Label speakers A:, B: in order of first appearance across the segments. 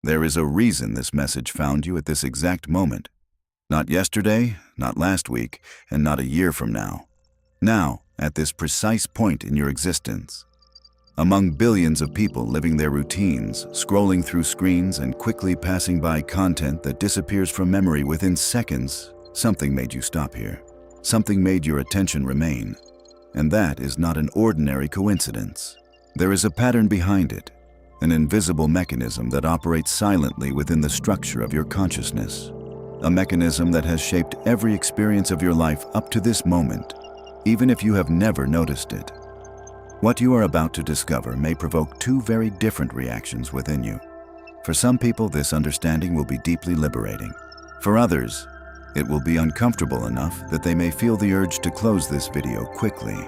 A: There is a reason this message found you at this exact moment. Not yesterday, not last week, and not a year from now. Now, at this precise point in your existence. Among billions of people living their routines, scrolling through screens and quickly passing by content that disappears from memory within seconds, something made you stop here. Something made your attention remain. And that is not an ordinary coincidence. There is a pattern behind it, an invisible mechanism that operates silently within the structure of your consciousness. A mechanism that has shaped every experience of your life up to this moment, even if you have never noticed it. What you are about to discover may provoke two very different reactions within you. For some people, this understanding will be deeply liberating. For others, it will be uncomfortable enough that they may feel the urge to close this video quickly,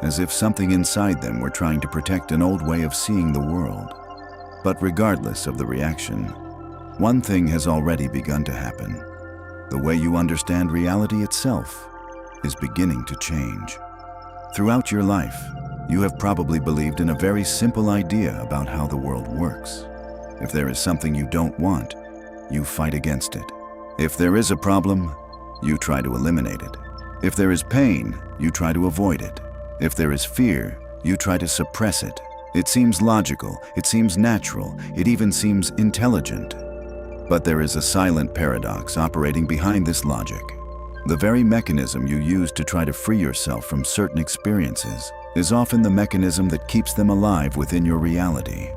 A: as if something inside them were trying to protect an old way of seeing the world. But regardless of the reaction, one thing has already begun to happen. The way you understand reality itself is beginning to change. Throughout your life, you have probably believed in a very simple idea about how the world works. If there is something you don't want, you fight against it. If there is a problem, you try to eliminate it. If there is pain, you try to avoid it. If there is fear, you try to suppress it. It seems logical, it seems natural, it even seems intelligent. But there is a silent paradox operating behind this logic. The very mechanism you use to try to free yourself from certain experiences is often the mechanism that keeps them alive within your reality.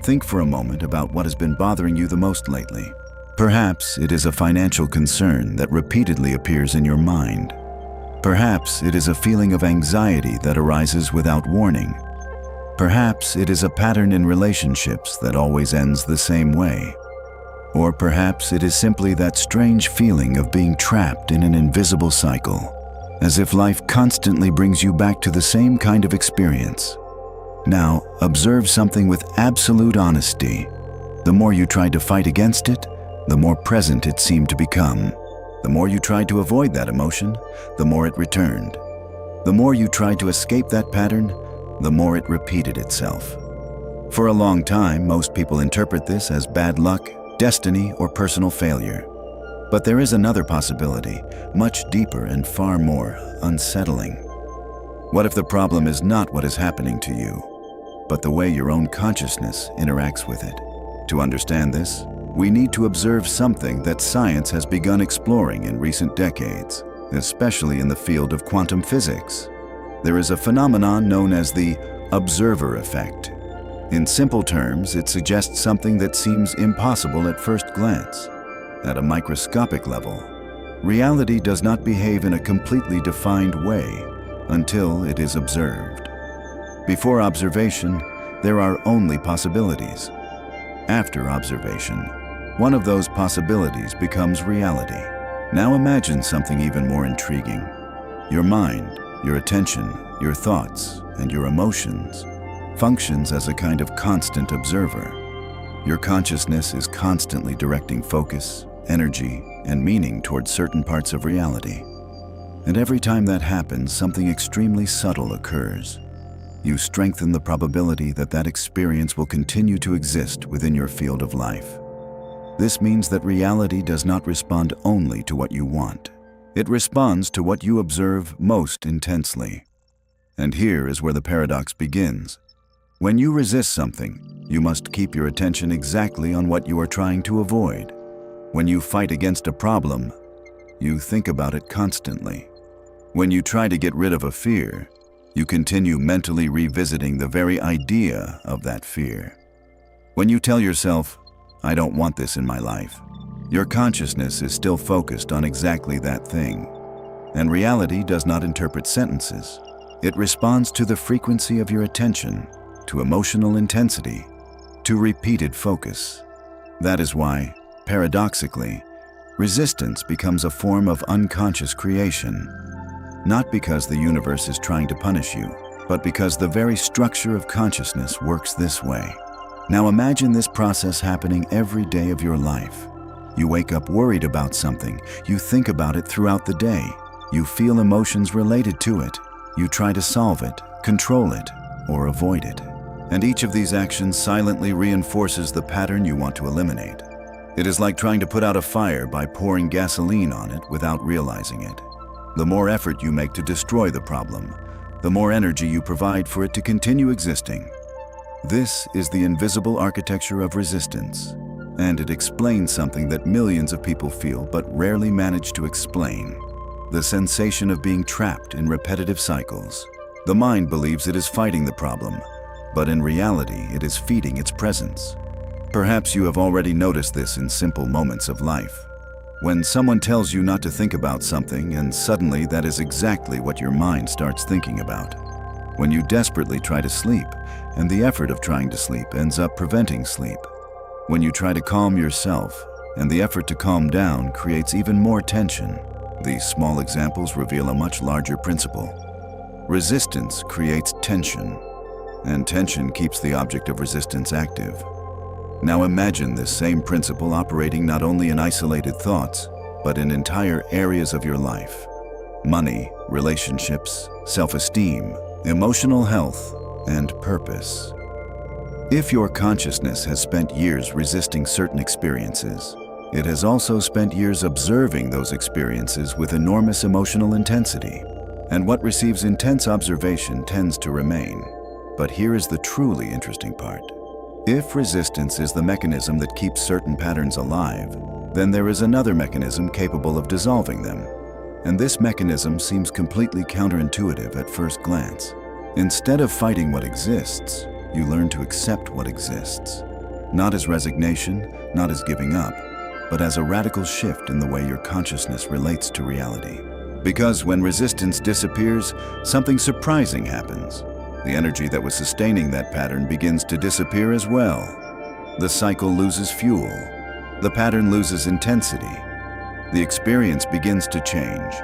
A: Think for a moment about what has been bothering you the most lately. Perhaps it is a financial concern that repeatedly appears in your mind. Perhaps it is a feeling of anxiety that arises without warning. Perhaps it is a pattern in relationships that always ends the same way. Or perhaps it is simply that strange feeling of being trapped in an invisible cycle, as if life constantly brings you back to the same kind of experience. Now, observe something with absolute honesty. The more you tried to fight against it, the more present it seemed to become. The more you tried to avoid that emotion, the more it returned. The more you tried to escape that pattern, the more it repeated itself. For a long time, most people interpret this as bad luck, destiny, or personal failure. But there is another possibility, much deeper and far more unsettling. What if the problem is not what is happening to you, but the way your own consciousness interacts with it? To understand this, we need to observe something that science has begun exploring in recent decades, especially in the field of quantum physics. There is a phenomenon known as the observer effect. In simple terms, it suggests something that seems impossible at first glance. At a microscopic level, reality does not behave in a completely defined way until it is observed. Before observation, there are only possibilities. After observation, one of those possibilities becomes reality. Now imagine something even more intriguing. Your mind, your attention, your thoughts, and your emotions functions as a kind of constant observer. Your consciousness is constantly directing focus, energy, and meaning towards certain parts of reality. And every time that happens, something extremely subtle occurs. You strengthen the probability that that experience will continue to exist within your field of life. This means that reality does not respond only to what you want. It responds to what you observe most intensely. And here is where the paradox begins. When you resist something, you must keep your attention exactly on what you are trying to avoid. When you fight against a problem, you think about it constantly. When you try to get rid of a fear, you continue mentally revisiting the very idea of that fear. When you tell yourself, "I don't want this in my life," your consciousness is still focused on exactly that thing. And reality does not interpret sentences. It responds to the frequency of your attention, to emotional intensity, to repeated focus. That is why, paradoxically, resistance becomes a form of unconscious creation. Not because the universe is trying to punish you, but because the very structure of consciousness works this way. Now imagine this process happening every day of your life. You wake up worried about something, you think about it throughout the day, you feel emotions related to it, you try to solve it, control it, or avoid it. And each of these actions silently reinforces the pattern you want to eliminate. It is like trying to put out a fire by pouring gasoline on it without realizing it. The more effort you make to destroy the problem, the more energy you provide for it to continue existing. This is the invisible architecture of resistance, and it explains something that millions of people feel but rarely manage to explain: the sensation of being trapped in repetitive cycles. The mind believes it is fighting the problem, but in reality, it is feeding its presence. Perhaps you have already noticed this in simple moments of life. When someone tells you not to think about something, and suddenly that is exactly what your mind starts thinking about. When you desperately try to sleep, and the effort of trying to sleep ends up preventing sleep. When you try to calm yourself, and the effort to calm down creates even more tension. These small examples reveal a much larger principle. Resistance creates tension, and tension keeps the object of resistance active. Now imagine this same principle operating not only in isolated thoughts, but in entire areas of your life: money, relationships, self-esteem, emotional health, and purpose. If your consciousness has spent years resisting certain experiences, it has also spent years observing those experiences with enormous emotional intensity. And what receives intense observation tends to remain. But here is the truly interesting part. If resistance is the mechanism that keeps certain patterns alive, then there is another mechanism capable of dissolving them. And this mechanism seems completely counterintuitive at first glance. Instead of fighting what exists, you learn to accept what exists. Not as resignation, not as giving up, but as a radical shift in the way your consciousness relates to reality. Because when resistance disappears, something surprising happens. The energy that was sustaining that pattern begins to disappear as well. The cycle loses fuel. The pattern loses intensity. The experience begins to change.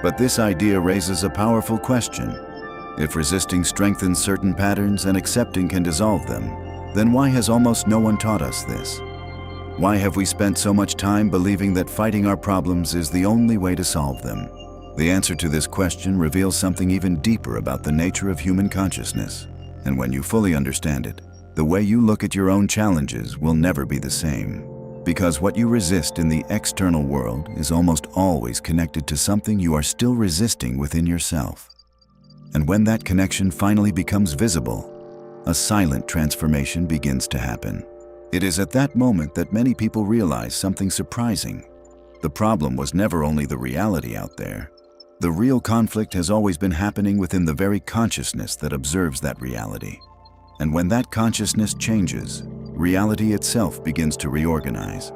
A: But this idea raises a powerful question. If resisting strengthens certain patterns and accepting can dissolve them, then why has almost no one taught us this? Why have we spent so much time believing that fighting our problems is the only way to solve them? The answer to this question reveals something even deeper about the nature of human consciousness. And when you fully understand it, the way you look at your own challenges will never be the same. Because what you resist in the external world is almost always connected to something you are still resisting within yourself. And when that connection finally becomes visible, a silent transformation begins to happen. It is at that moment that many people realize something surprising. The problem was never only the reality out there. The real conflict has always been happening within the very consciousness that observes that reality. And when that consciousness changes, reality itself begins to reorganize.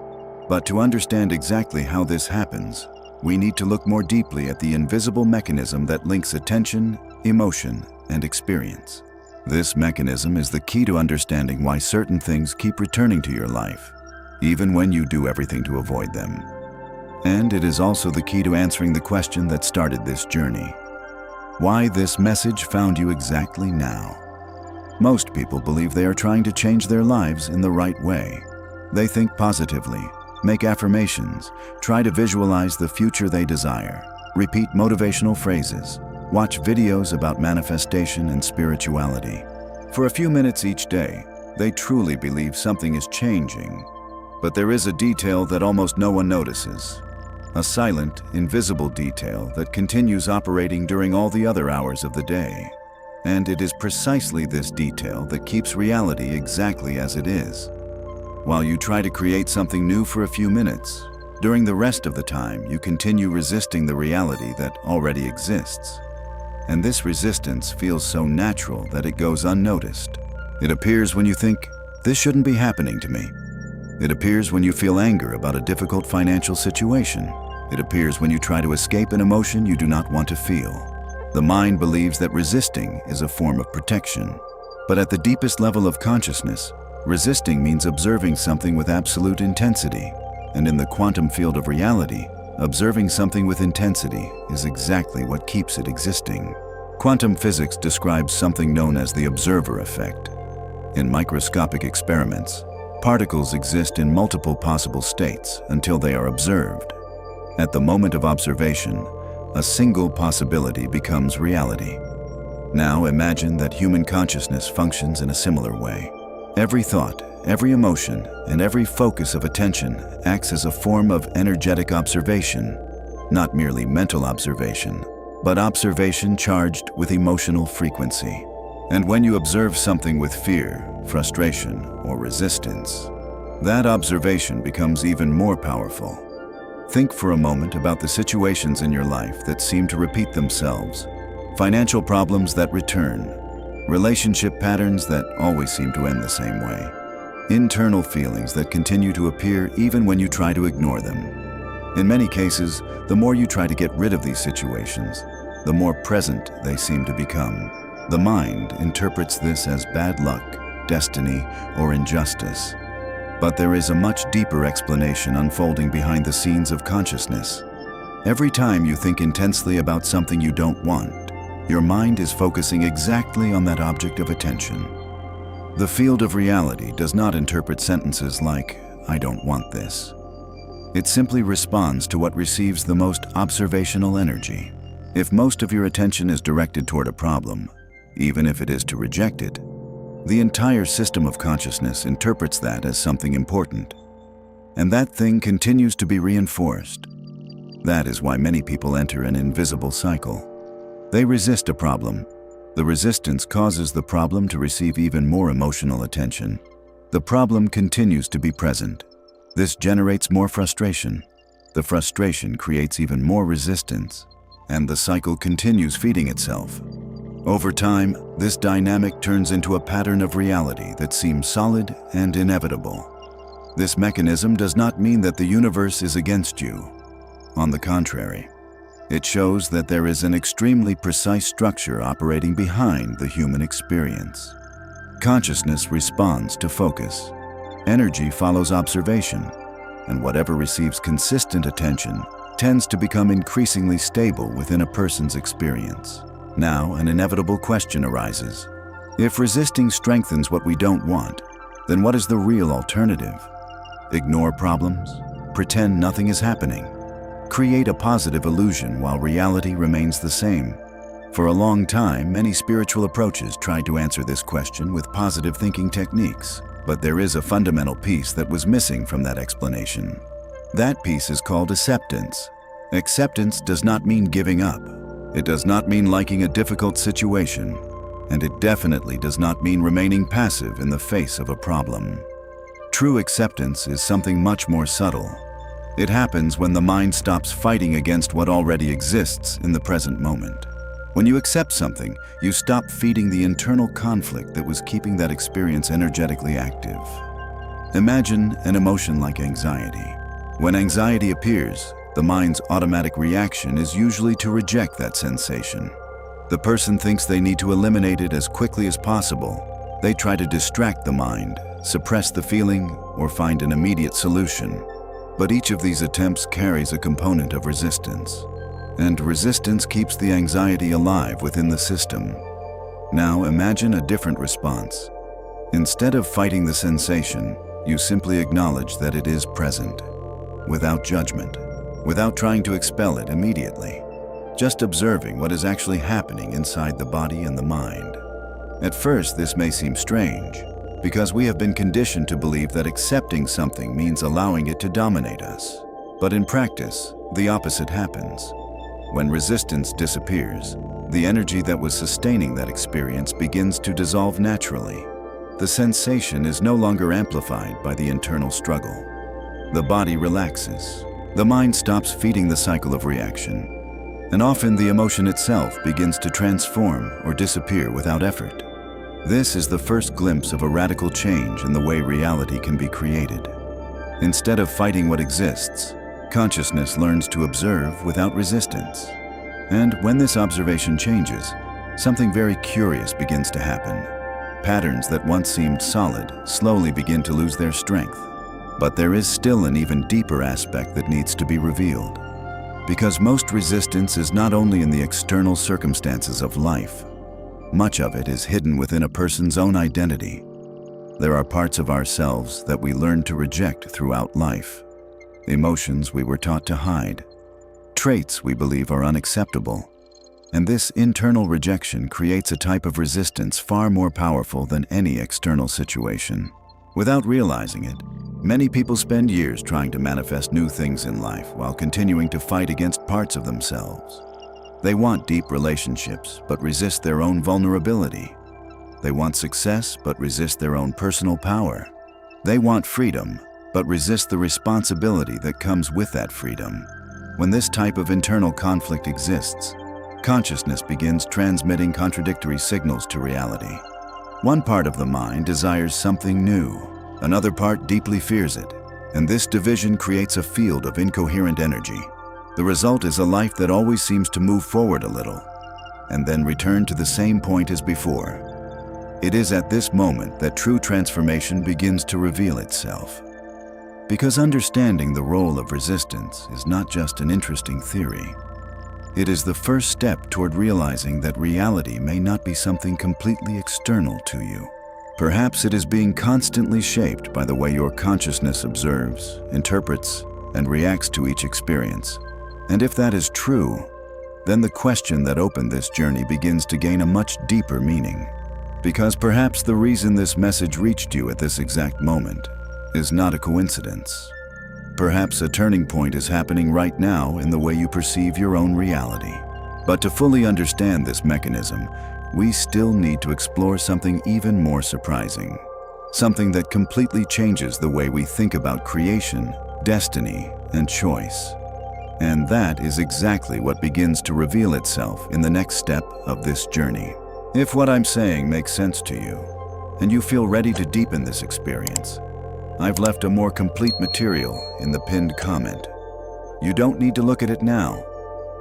A: But to understand exactly how this happens, we need to look more deeply at the invisible mechanism that links attention, emotion, and experience. This mechanism is the key to understanding why certain things keep returning to your life, even when you do everything to avoid them. And it is also the key to answering the question that started this journey: why this message found you exactly now. Most people believe they are trying to change their lives in the right way. They think positively, make affirmations, try to visualize the future they desire, repeat motivational phrases, watch videos about manifestation and spirituality. For a few minutes each day, they truly believe something is changing. But there is a detail that almost no one notices. A silent, invisible detail that continues operating during all the other hours of the day. And it is precisely this detail that keeps reality exactly as it is. While you try to create something new for a few minutes, during the rest of the time you continue resisting the reality that already exists. And this resistance feels so natural that it goes unnoticed. It appears when you think, "This shouldn't be happening to me." It appears when you feel anger about a difficult financial situation. It appears when you try to escape an emotion you do not want to feel. The mind believes that resisting is a form of protection. But at the deepest level of consciousness, resisting means observing something with absolute intensity. And in the quantum field of reality, observing something with intensity is exactly what keeps it existing. Quantum physics describes something known as the observer effect. In microscopic experiments, particles exist in multiple possible states until they are observed. At the moment of observation, a single possibility becomes reality. Now imagine that human consciousness functions in a similar way. Every thought, every emotion, and every focus of attention acts as a form of energetic observation, not merely mental observation, but observation charged with emotional frequency. And when you observe something with fear, frustration, or resistance, that observation becomes even more powerful. Think for a moment about the situations in your life that seem to repeat themselves, financial problems that return, relationship patterns that always seem to end the same way, internal feelings that continue to appear even when you try to ignore them. In many cases, the more you try to get rid of these situations, the more present they seem to become. The mind interprets this as bad luck, destiny, or injustice. But there is a much deeper explanation unfolding behind the scenes of consciousness. Every time you think intensely about something you don't want, your mind is focusing exactly on that object of attention. The field of reality does not interpret sentences like, "I don't want this." It simply responds to what receives the most observational energy. If most of your attention is directed toward a problem, even if it is to reject it, the entire system of consciousness interprets that as something important. And that thing continues to be reinforced. That is why many people enter an invisible cycle. They resist a problem. The resistance causes the problem to receive even more emotional attention. The problem continues to be present. This generates more frustration. The frustration creates even more resistance, and the cycle continues feeding itself. Over time, this dynamic turns into a pattern of reality that seems solid and inevitable. This mechanism does not mean that the universe is against you. On the contrary, it shows that there is an extremely precise structure operating behind the human experience. Consciousness responds to focus. Energy follows observation, and whatever receives consistent attention tends to become increasingly stable within a person's experience. Now, an inevitable question arises. If resisting strengthens what we don't want, then what is the real alternative? Ignore problems? Pretend nothing is happening? Create a positive illusion while reality remains the same? For a long time, many spiritual approaches tried to answer this question with positive thinking techniques, but there is a fundamental piece that was missing from that explanation. That piece is called acceptance. Acceptance does not mean giving up. It does not mean liking a difficult situation, and it definitely does not mean remaining passive in the face of a problem. True acceptance is something much more subtle. It happens when the mind stops fighting against what already exists in the present moment. When you accept something, you stop feeding the internal conflict that was keeping that experience energetically active. Imagine an emotion like anxiety. When anxiety appears, the mind's automatic reaction is usually to reject that sensation. The person thinks they need to eliminate it as quickly as possible. They try to distract the mind, suppress the feeling, or find an immediate solution. But each of these attempts carries a component of resistance. And resistance keeps the anxiety alive within the system. Now imagine a different response. Instead of fighting the sensation, you simply acknowledge that it is present, without judgment, without trying to expel it immediately, just observing what is actually happening inside the body and the mind. At first, this may seem strange, because we have been conditioned to believe that accepting something means allowing it to dominate us. But in practice, the opposite happens. When resistance disappears, the energy that was sustaining that experience begins to dissolve naturally. The sensation is no longer amplified by the internal struggle. The body relaxes. The mind stops feeding the cycle of reaction. And often the emotion itself begins to transform or disappear without effort. This is the first glimpse of a radical change in the way reality can be created. Instead of fighting what exists, consciousness learns to observe without resistance. And when this observation changes, something very curious begins to happen. Patterns that once seemed solid slowly begin to lose their strength. But there is still an even deeper aspect that needs to be revealed. Because most resistance is not only in the external circumstances of life. Much of it is hidden within a person's own identity. There are parts of ourselves that we learn to reject throughout life. Emotions we were taught to hide. Traits we believe are unacceptable. And this internal rejection creates a type of resistance far more powerful than any external situation. Without realizing it, many people spend years trying to manifest new things in life while continuing to fight against parts of themselves. They want deep relationships, but resist their own vulnerability. They want success, but resist their own personal power. They want freedom, but resist the responsibility that comes with that freedom. When this type of internal conflict exists, consciousness begins transmitting contradictory signals to reality. One part of the mind desires something new, another part deeply fears it, and this division creates a field of incoherent energy. The result is a life that always seems to move forward a little, and then return to the same point as before. It is at this moment that true transformation begins to reveal itself. Because understanding the role of resistance is not just an interesting theory. It is the first step toward realizing that reality may not be something completely external to you. Perhaps it is being constantly shaped by the way your consciousness observes, interprets, and reacts to each experience. And if that is true, then the question that opened this journey begins to gain a much deeper meaning. Because perhaps the reason this message reached you at this exact moment is not a coincidence. Perhaps a turning point is happening right now in the way you perceive your own reality. But to fully understand this mechanism, we still need to explore something even more surprising. Something that completely changes the way we think about creation, destiny, and choice. And that is exactly what begins to reveal itself in the next step of this journey. If what I'm saying makes sense to you, and you feel ready to deepen this experience, I've left a more complete material in the pinned comment. You don't need to look at it now.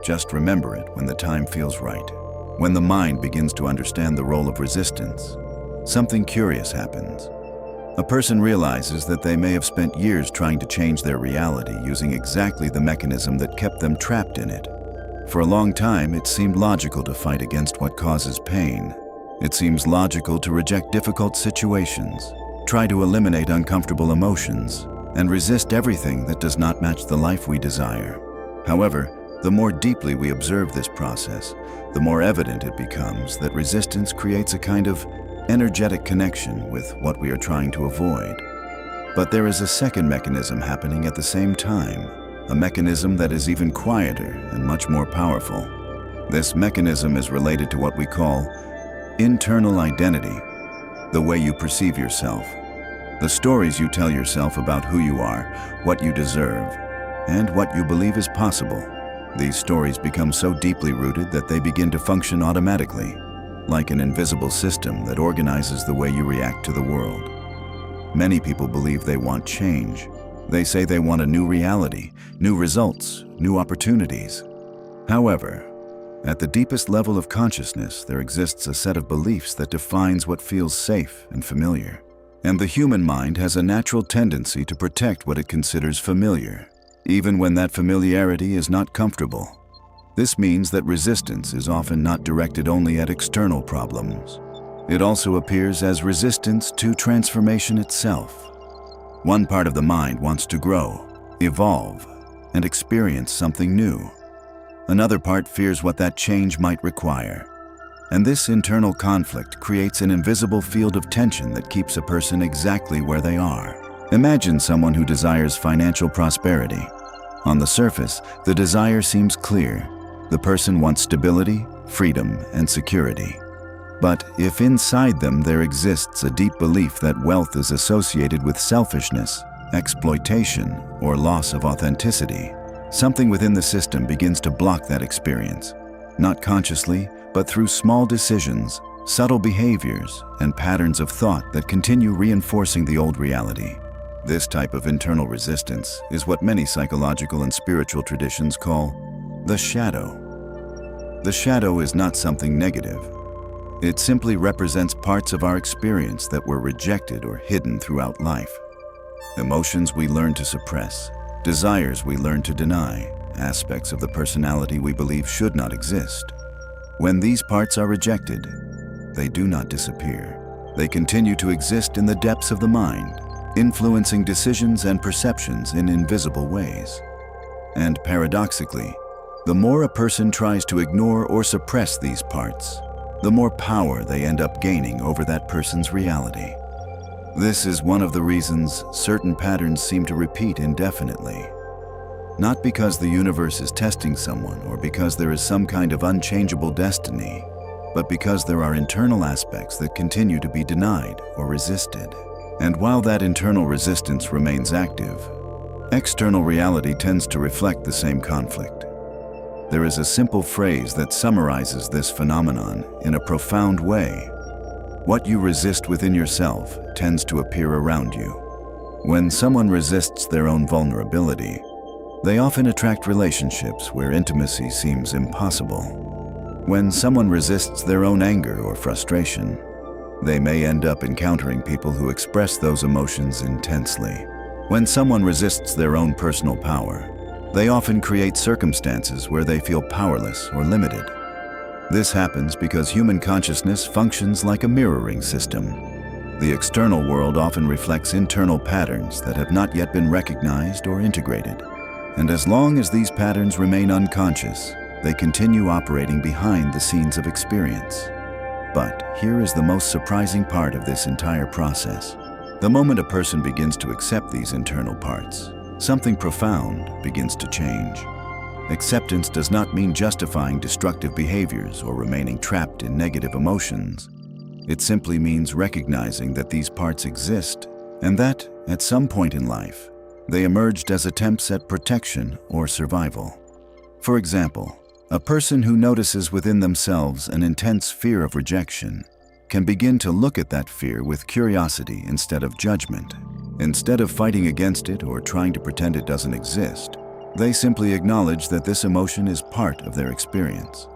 A: Just remember it when the time feels right. When the mind begins to understand the role of resistance, something curious happens. A person realizes that they may have spent years trying to change their reality using exactly the mechanism that kept them trapped in it. For a long time, it seemed logical to fight against what causes pain. It seems logical to reject difficult situations, try to eliminate uncomfortable emotions, and resist everything that does not match the life we desire. However, the more deeply we observe this process, the more evident it becomes that resistance creates a kind of energetic connection with what we are trying to avoid. But there is a second mechanism happening at the same time, a mechanism that is even quieter and much more powerful. This mechanism is related to what we call internal identity, the way you perceive yourself, the stories you tell yourself about who you are, what you deserve, and what you believe is possible. These stories become so deeply rooted that they begin to function automatically, like an invisible system that organizes the way you react to the world. Many people believe they want change. They say they want a new reality, new results, new opportunities. However, at the deepest level of consciousness, there exists a set of beliefs that defines what feels safe and familiar. And the human mind has a natural tendency to protect what it considers familiar, even when that familiarity is not comfortable. This means that resistance is often not directed only at external problems. It also appears as resistance to transformation itself. One part of the mind wants to grow, evolve, and experience something new. Another part fears what that change might require. And this internal conflict creates an invisible field of tension that keeps a person exactly where they are. Imagine someone who desires financial prosperity. On the surface, the desire seems clear. The person wants stability, freedom, and security. But if inside them there exists a deep belief that wealth is associated with selfishness, exploitation, or loss of authenticity, something within the system begins to block that experience, not consciously, but through small decisions, subtle behaviors, and patterns of thought that continue reinforcing the old reality. This type of internal resistance is what many psychological and spiritual traditions call the shadow. The shadow is not something negative. It simply represents parts of our experience that were rejected or hidden throughout life. Emotions we learn to suppress, desires we learn to deny, aspects of the personality we believe should not exist. When these parts are rejected, they do not disappear. They continue to exist in the depths of the mind, influencing decisions and perceptions in invisible ways. And paradoxically, The more a person tries to ignore or suppress these parts, the more power they end up gaining over that person's reality. This is one of the reasons certain patterns seem to repeat indefinitely. Not because the universe is testing someone or because there is some kind of unchangeable destiny, but because there are internal aspects that continue to be denied or resisted. And while that internal resistance remains active, external reality tends to reflect the same conflict. There is a simple phrase that summarizes this phenomenon in a profound way. What you resist within yourself tends to appear around you. When someone resists their own vulnerability, they often attract relationships where intimacy seems impossible. When someone resists their own anger or frustration, they may end up encountering people who express those emotions intensely. When someone resists their own personal power, they often create circumstances where they feel powerless or limited. This happens because human consciousness functions like a mirroring system. The external world often reflects internal patterns that have not yet been recognized or integrated. And as long as these patterns remain unconscious, they continue operating behind the scenes of experience. But here is the most surprising part of this entire process. The moment a person begins to accept these internal parts, something profound begins to change. Acceptance does not mean justifying destructive behaviors or remaining trapped in negative emotions. It simply means recognizing that these parts exist and that, at some point in life, they emerged as attempts at protection or survival. For example, a person who notices within themselves an intense fear of rejection can begin to look at that fear with curiosity instead of judgment. Instead of fighting against it or trying to pretend it doesn't exist, they simply acknowledge that this emotion is part of their experience.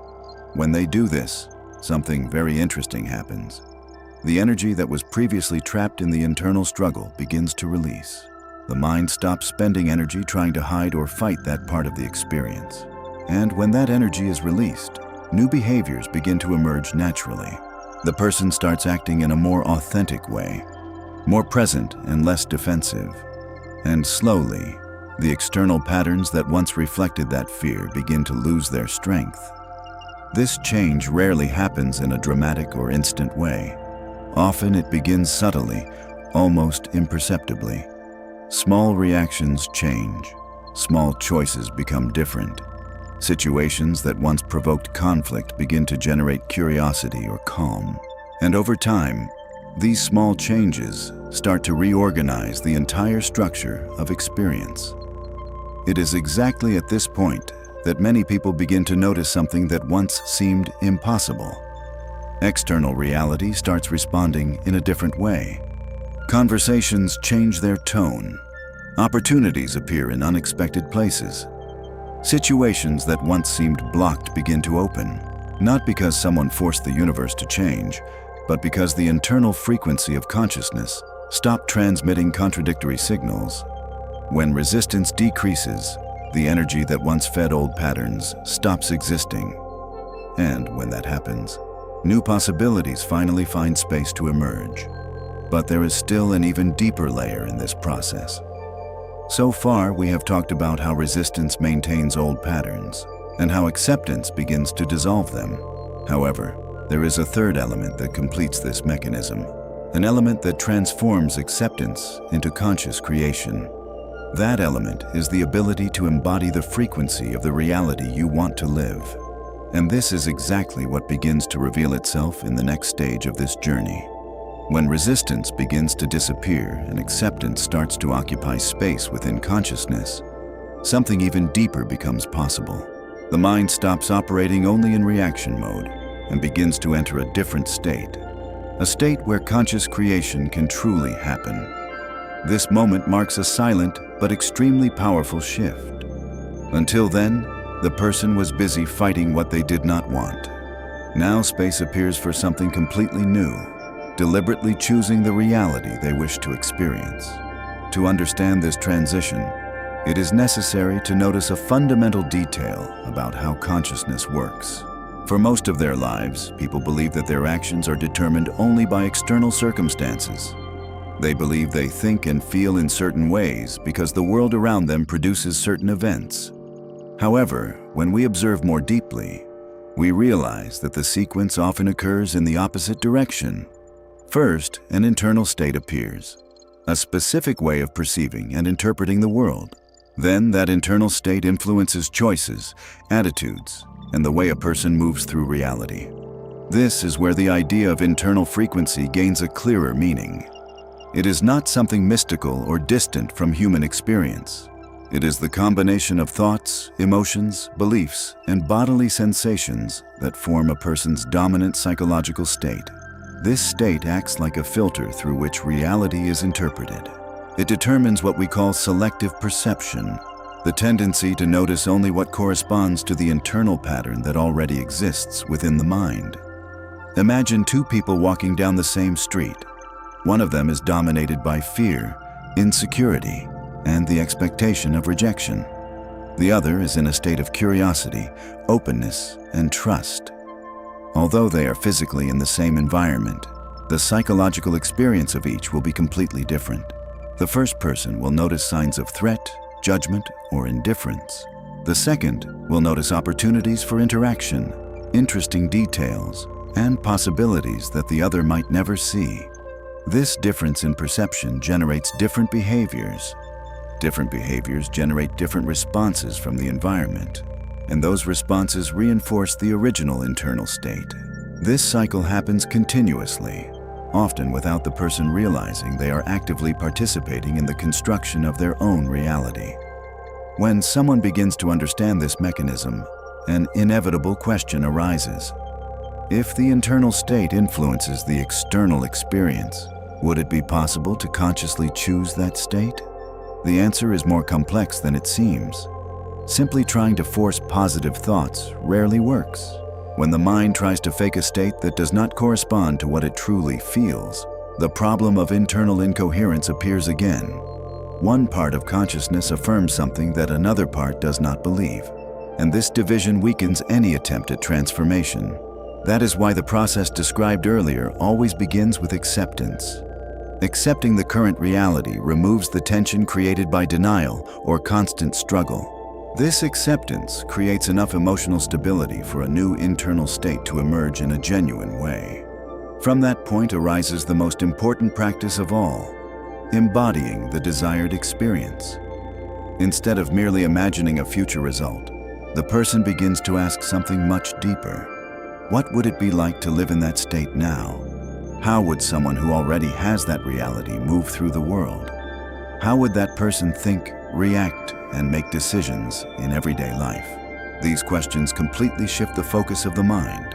A: When they do this, something very interesting happens. The energy that was previously trapped in the internal struggle begins to release. The mind stops spending energy trying to hide or fight that part of the experience. And when that energy is released, new behaviors begin to emerge naturally. The person starts acting in a more authentic way, more present and less defensive. And slowly, the external patterns that once reflected that fear begin to lose their strength. This change rarely happens in a dramatic or instant way. Often it begins subtly, almost imperceptibly. Small reactions change. Small choices become different. Situations that once provoked conflict begin to generate curiosity or calm. And over time, these small changes start to reorganize the entire structure of experience. It is exactly at this point that many people begin to notice something that once seemed impossible. External reality starts responding in a different way. Conversations change their tone. Opportunities appear in unexpected places. Situations that once seemed blocked begin to open, not because someone forced the universe to change, but because the internal frequency of consciousness stopped transmitting contradictory signals. When resistance decreases, the energy that once fed old patterns stops existing. And when that happens, new possibilities finally find space to emerge. But there is still an even deeper layer in this process. So far, we have talked about how resistance maintains old patterns and how acceptance begins to dissolve them. However, there is a third element that completes this mechanism, an element that transforms acceptance into conscious creation. That element is the ability to embody the frequency of the reality you want to live. And this is exactly what begins to reveal itself in the next stage of this journey. When resistance begins to disappear and acceptance starts to occupy space within consciousness, something even deeper becomes possible. The mind stops operating only in reaction mode and begins to enter a different state, a state where conscious creation can truly happen. This moment marks a silent but extremely powerful shift. Until then, the person was busy fighting what they did not want. Now space appears for something completely new, deliberately choosing the reality they wish to experience. To understand this transition, it is necessary to notice a fundamental detail about how consciousness works. For most of their lives, people believe that their actions are determined only by external circumstances. They believe they think and feel in certain ways because the world around them produces certain events. However, when we observe more deeply, we realize that the sequence often occurs in the opposite direction. First, an internal state appears, a specific way of perceiving and interpreting the world. Then that internal state influences choices, attitudes, and the way a person moves through reality. This is where the idea of internal frequency gains a clearer meaning. It is not something mystical or distant from human experience. It is the combination of thoughts, emotions, beliefs, and bodily sensations that form a person's dominant psychological state. This state acts like a filter through which reality is interpreted. It determines what we call selective perception, the tendency to notice only what corresponds to the internal pattern that already exists within the mind. Imagine two people walking down the same street. One of them is dominated by fear, insecurity, and the expectation of rejection. The other is in a state of curiosity, openness, and trust. Although they are physically in the same environment, the psychological experience of each will be completely different. The first person will notice signs of threat, judgment, or indifference. The second will notice opportunities for interaction, interesting details, and possibilities that the other might never see. This difference in perception generates different behaviors. Different behaviors generate different responses from the environment, and those responses reinforce the original internal state. This cycle happens continuously, often without the person realizing they are actively participating in the construction of their own reality. When someone begins to understand this mechanism, an inevitable question arises. If the internal state influences the external experience, would it be possible to consciously choose that state? The answer is more complex than it seems. Simply trying to force positive thoughts rarely works. When the mind tries to fake a state that does not correspond to what it truly feels, the problem of internal incoherence appears again. One part of consciousness affirms something that another part does not believe, and this division weakens any attempt at transformation. That is why the process described earlier always begins with acceptance. Accepting the current reality removes the tension created by denial or constant struggle. This acceptance creates enough emotional stability for a new internal state to emerge in a genuine way. From that point arises the most important practice of all, embodying the desired experience. Instead of merely imagining a future result, the person begins to ask something much deeper. What would it be like to live in that state now? How would someone who already has that reality move through the world? How would that person think, react, and make decisions in everyday life? These questions completely shift the focus of the mind.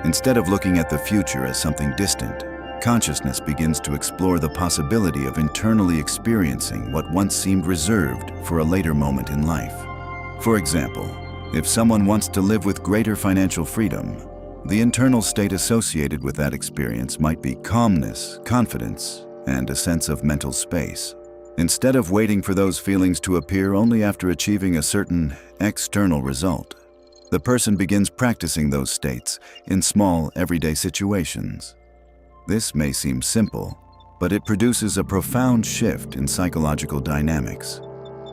A: Instead of looking at the future as something distant, consciousness begins to explore the possibility of internally experiencing what once seemed reserved for a later moment in life. For example, if someone wants to live with greater financial freedom, the internal state associated with that experience might be calmness, confidence, and a sense of mental space. Instead of waiting for those feelings to appear only after achieving a certain external result, the person begins practicing those states in small, everyday situations. This may seem simple, but it produces a profound shift in psychological dynamics.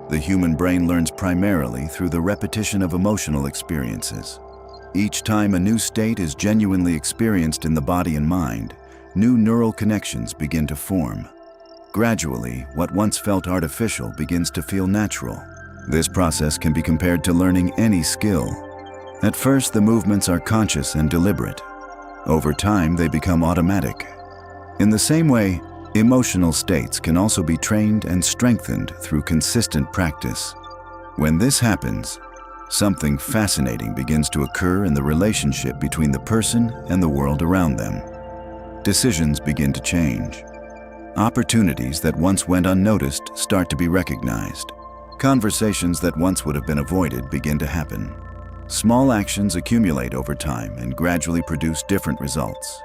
A: The human brain learns primarily through the repetition of emotional experiences. Each time a new state is genuinely experienced in the body and mind, new neural connections begin to form. Gradually, what once felt artificial begins to feel natural. This process can be compared to learning any skill. At first, the movements are conscious and deliberate. Over time, they become automatic. In the same way, emotional states can also be trained and strengthened through consistent practice. When this happens, something fascinating begins to occur in the relationship between the person and the world around them. Decisions begin to change. Opportunities that once went unnoticed start to be recognized. Conversations that once would have been avoided begin to happen. Small actions accumulate over time and gradually produce different results.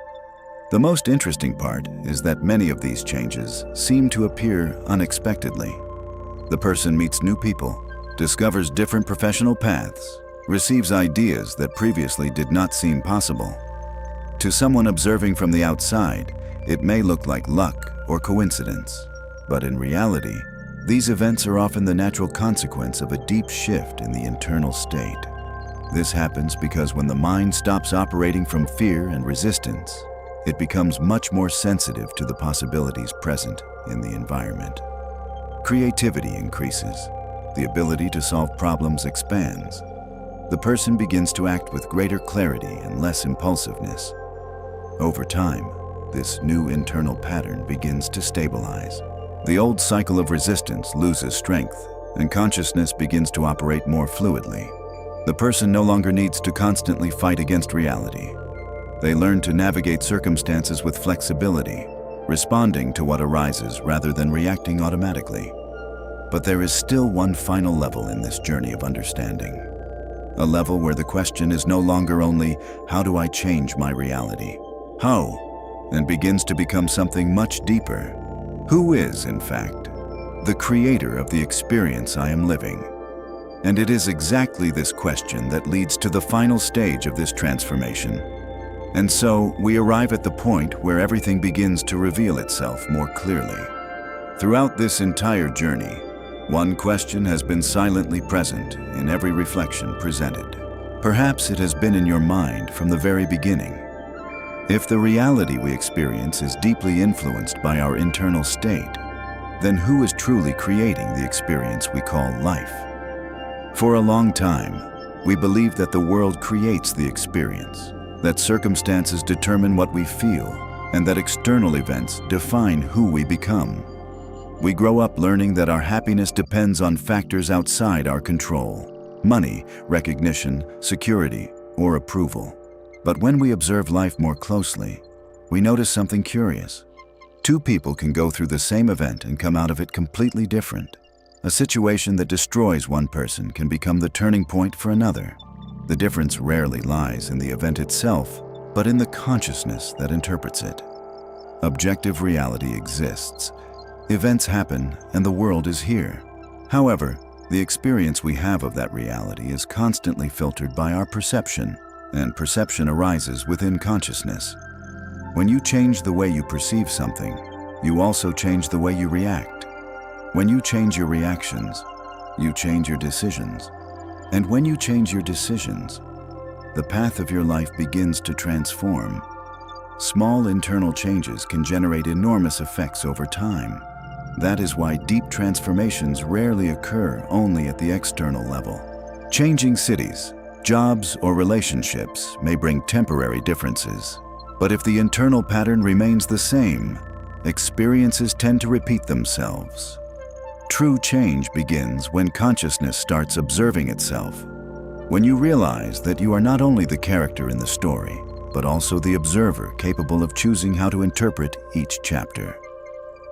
A: The most interesting part is that many of these changes seem to appear unexpectedly. The person meets new people, discovers different professional paths, receives ideas that previously did not seem possible. To someone observing from the outside, it may look like luck or coincidence, but in reality, These events are often the natural consequence of a deep shift in the internal state. This happens because when the mind stops operating from fear and resistance, it becomes much more sensitive to the possibilities present in the environment. Creativity increases. The ability to solve problems expands. The person begins to act with greater clarity and less impulsiveness. Over time, this new internal pattern begins to stabilize. The old cycle of resistance loses strength, and consciousness begins to operate more fluidly. The person no longer needs to constantly fight against reality. They learn to navigate circumstances with flexibility, responding to what arises rather than reacting automatically. But there is still one final level in this journey of understanding. A level where the question is no longer only, how do I change my reality? How? And begins to become something much deeper. Who is, in fact, the creator of the experience I am living? And it is exactly this question that leads to the final stage of this transformation. And so we arrive at the point where everything begins to reveal itself more clearly. Throughout this entire journey, one question has been silently present in every reflection presented. Perhaps it has been in your mind from the very beginning. If the reality we experience is deeply influenced by our internal state, then who is truly creating the experience we call life? For a long time, we believed that the world creates the experience, that circumstances determine what we feel, and that external events define who we become. We grow up learning that our happiness depends on factors outside our control: money, recognition, security, or approval. But when we observe life more closely, we notice something curious. Two people can go through the same event and come out of it completely different. A situation that destroys one person can become the turning point for another. The difference rarely lies in the event itself, but in the consciousness that interprets it. Objective reality exists. Events happen, and the world is here. However, the experience we have of that reality is constantly filtered by our perception, and perception arises within consciousness. When you change the way you perceive something, you also change the way you react. When you change your reactions, you change your decisions. And when you change your decisions, the path of your life begins to transform. Small internal changes can generate enormous effects over time. That is why deep transformations rarely occur only at the external level. Changing cities, jobs, or relationships may bring temporary differences. But if the internal pattern remains the same, experiences tend to repeat themselves. True change begins when consciousness starts observing itself. When you realize that you are not only the character in the story, but also the observer capable of choosing how to interpret each chapter.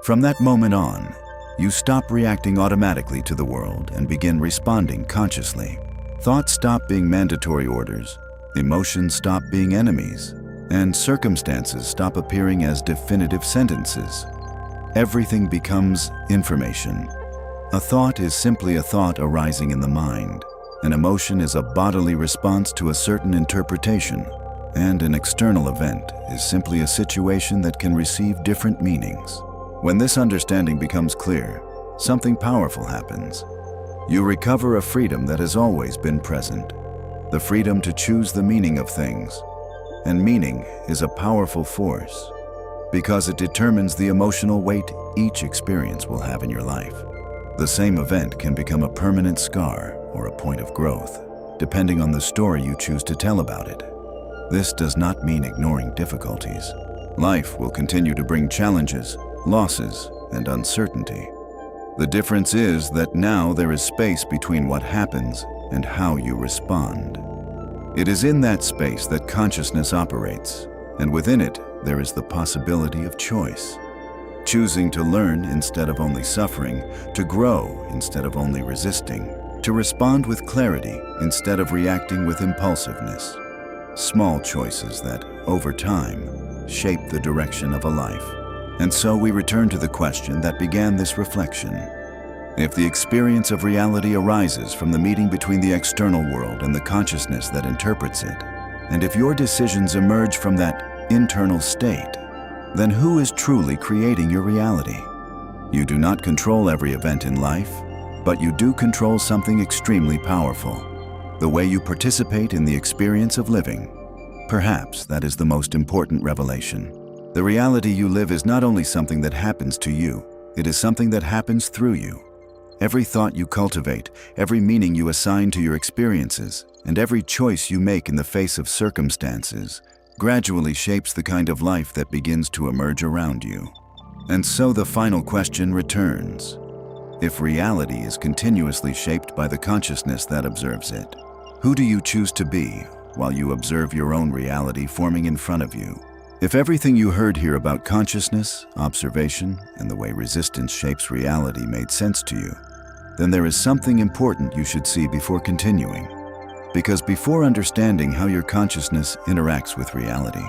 A: From that moment on, you stop reacting automatically to the world and begin responding consciously. Thoughts stop being mandatory orders, emotions stop being enemies, and circumstances stop appearing as definitive sentences. Everything becomes information. A thought is simply a thought arising in the mind. An emotion is a bodily response to a certain interpretation, and an external event is simply a situation that can receive different meanings. When this understanding becomes clear, something powerful happens. You recover a freedom that has always been present, the freedom to choose the meaning of things. And meaning is a powerful force because it determines the emotional weight each experience will have in your life. The same event can become a permanent scar or a point of growth, depending on the story you choose to tell about it. This does not mean ignoring difficulties. Life will continue to bring challenges, losses, and uncertainty. The difference is that now there is space between what happens and how you respond. It is in that space that consciousness operates, and within it there is the possibility of choice. Choosing to learn instead of only suffering, to grow instead of only resisting, to respond with clarity instead of reacting with impulsiveness. Small choices that, over time, shape the direction of a life. And so we return to the question that began this reflection. If the experience of reality arises from the meeting between the external world and the consciousness that interprets it, and if your decisions emerge from that internal state, then who is truly creating your reality? You do not control every event in life, but you do control something extremely powerful: the way you participate in the experience of living. Perhaps that is the most important revelation. The reality you live is not only something that happens to you, it is something that happens through you. Every thought you cultivate, every meaning you assign to your experiences, and every choice you make in the face of circumstances gradually shapes the kind of life that begins to emerge around you. And so the final question returns. If reality is continuously shaped by the consciousness that observes it, who do you choose to be while you observe your own reality forming in front of you? If everything you heard here about consciousness, observation, and the way resistance shapes reality made sense to you, then there is something important you should see before continuing. Because before understanding how your consciousness interacts with reality,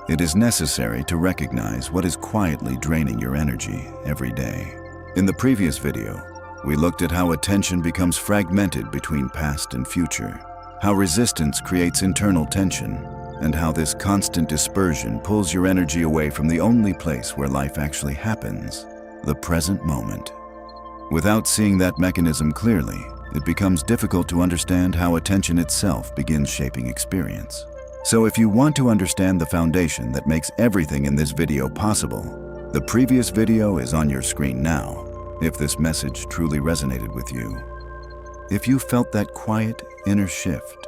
A: it is necessary to recognize what is quietly draining your energy every day. In the previous video, we looked at how attention becomes fragmented between past and future, how resistance creates internal tension, and how this constant dispersion pulls your energy away from the only place where life actually happens, the present moment. Without seeing that mechanism clearly, it becomes difficult to understand how attention itself begins shaping experience. So if you want to understand the foundation that makes everything in this video possible, the previous video is on your screen now. If this message truly resonated with you, if you felt that quiet inner shift,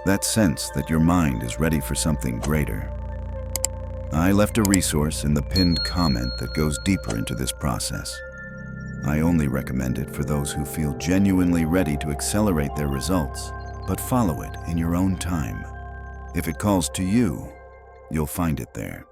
A: that sense that your mind is ready for something greater, I left a resource in the pinned comment that goes deeper into this process. I only recommend it for those who feel genuinely ready to accelerate their results, but follow it in your own time. If it calls to you, you'll find it there.